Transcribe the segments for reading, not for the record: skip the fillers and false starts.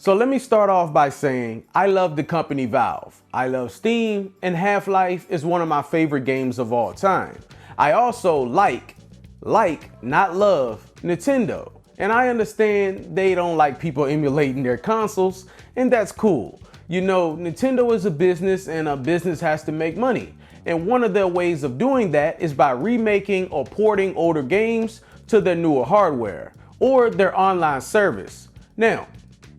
So let me start off by saying I love the company Valve. I love Steam, and Half-Life is one of my favorite games of all time. I also like, not love, Nintendo. And I understand they don't like people emulating their consoles, and that's cool. You know, Nintendo is a business, and a business has to make money. And one of their ways of doing that is by remaking or porting older games to their newer hardware, or their online service. Now,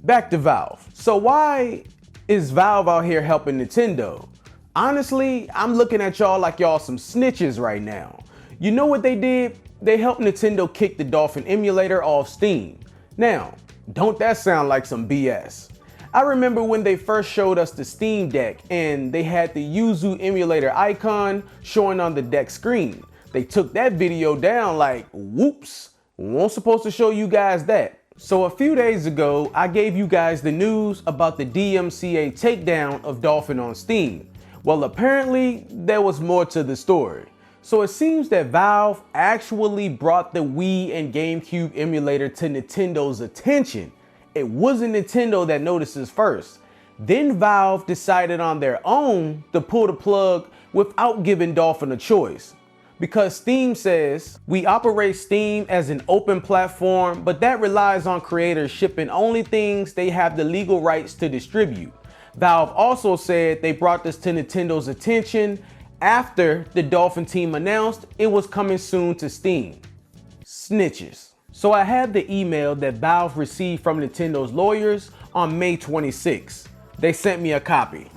back to Valve. So why is Valve out here helping Nintendo? Honestly, I'm looking at y'all like y'all some snitches right now. You know what they did? They helped Nintendo kick the Dolphin Emulator off Steam. Now, don't that sound like some BS? I remember when they first showed us the Steam Deck and they had the Yuzu emulator icon showing on the deck screen. They took that video down like, whoops, wasn't supposed to show you guys that. So a few days ago, I gave you guys the news about the DMCA takedown of Dolphin on Steam. Well, apparently there was more to the story. So it seems that Valve actually brought the Wii and GameCube emulator to Nintendo's attention. It wasn't Nintendo that notices first. Then Valve decided on their own to pull the plug without giving Dolphin a choice. Because Steam says, we operate Steam as an open platform, but that relies on creators shipping only things they have the legal rights to distribute. Valve also said they brought this to Nintendo's attention after the Dolphin team announced it was coming soon to Steam. Snitches. So I have the email that Valve received from Nintendo's lawyers on May 26. They sent me a copy.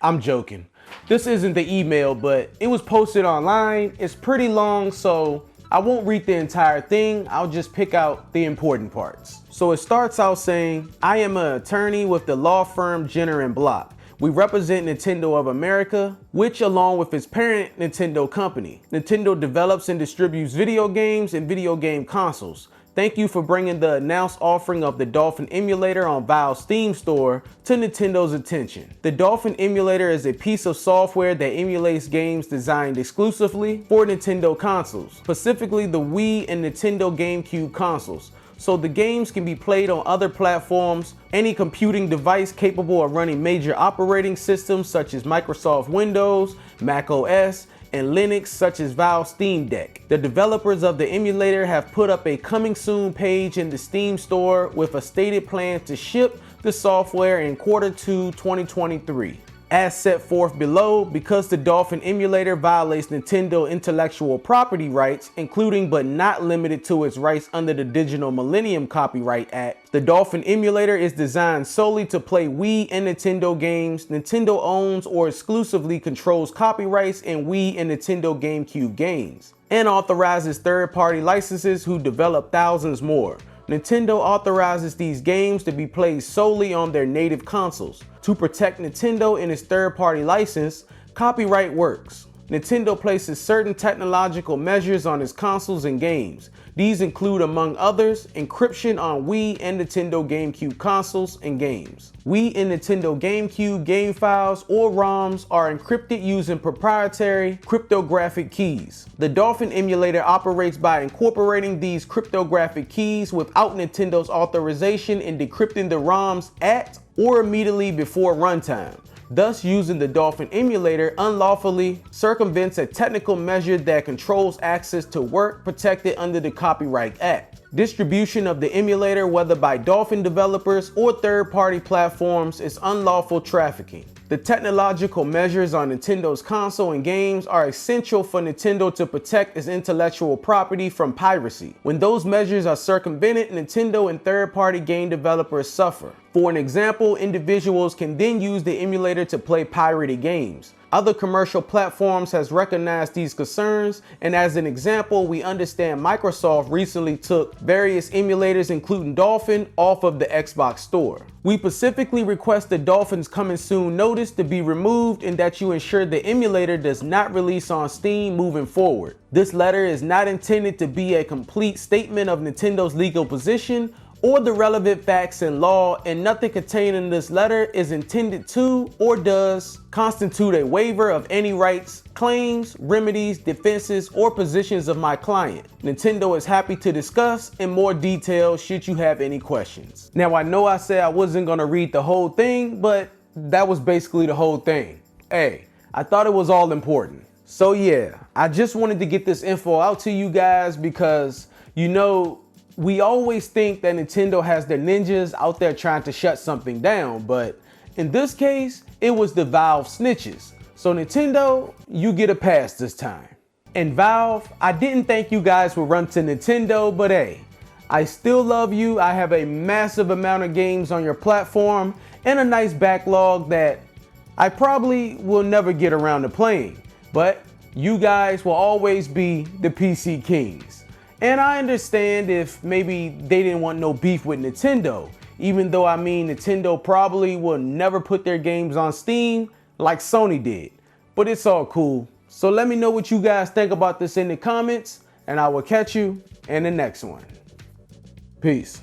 I'm joking. This isn't the email, but it was posted online. It's pretty long, so I won't read the entire thing. I'll just pick out the important parts. So it starts out saying, I am an attorney with the law firm Jenner & Block. We represent Nintendo of America, which along with its parent Nintendo Company. Nintendo develops and distributes video games and video game consoles. Thank you for bringing the announced offering of the Dolphin Emulator on Valve's Steam store to Nintendo's attention. The Dolphin Emulator is a piece of software that emulates games designed exclusively for Nintendo consoles, specifically the Wii and Nintendo GameCube consoles. So the games can be played on other platforms, any computing device capable of running major operating systems such as Microsoft Windows, Mac OS, and Linux such as Valve Steam Deck. The developers of the emulator have put up a coming soon page in the Steam store with a stated plan to ship the software in Q2 2023. As set forth below, because the Dolphin Emulator violates Nintendo intellectual property rights, including but not limited to its rights under the Digital Millennium Copyright Act, the Dolphin Emulator is designed solely to play Wii and Nintendo games. Nintendo owns or exclusively controls copyrights in Wii and Nintendo GameCube games, and authorizes third-party licenses who develop thousands more. Nintendo authorizes these games to be played solely on their native consoles. To protect Nintendo and its third-party license, copyright works. Nintendo places certain technological measures on its consoles and games. These include, among others, encryption on Wii and Nintendo GameCube consoles and games. Wii and Nintendo GameCube game files or ROMs are encrypted using proprietary cryptographic keys. The Dolphin Emulator operates by incorporating these cryptographic keys without Nintendo's authorization and decrypting the ROMs at or immediately before runtime. Thus, using the Dolphin Emulator unlawfully circumvents a technical measure that controls access to work protected under the Copyright Act. Distribution of the emulator, whether by Dolphin developers or third-party platforms, is unlawful trafficking. The technological measures on Nintendo's console and games are essential for Nintendo to protect its intellectual property from piracy. When those measures are circumvented, Nintendo and third-party game developers suffer. For an example, individuals can then use the emulator to play pirated games. Other commercial platforms has recognized these concerns, and as an example, we understand Microsoft recently took various emulators, including Dolphin, off of the Xbox store. We specifically request the Dolphin's coming soon notice to be removed and that you ensure the emulator does not release on Steam moving forward. This letter is not intended to be a complete statement of Nintendo's legal position or the relevant facts in law, and nothing contained in this letter is intended to or does constitute a waiver of any rights, claims, remedies, defenses, or positions of my client. Nintendo is happy to discuss in more detail should you have any questions. Now, I know I said I wasn't gonna read the whole thing, but that was basically the whole thing. Hey, I thought it was all important. So yeah, I just wanted to get this info out to you guys because, you know, we always think that Nintendo has their ninjas out there trying to shut something down, but in this case, it was the Valve snitches. So Nintendo, you get a pass this time. And Valve, I didn't think you guys would run to Nintendo, but hey, I still love you. I have a massive amount of games on your platform and a nice backlog that I probably will never get around to playing, but you guys will always be the PC kings. And I understand if maybe they didn't want no beef with Nintendo, even though I mean Nintendo probably will never put their games on Steam like Sony did, but it's all cool. So let me know what you guys think about this in the comments, and I will catch you in the next one. Peace.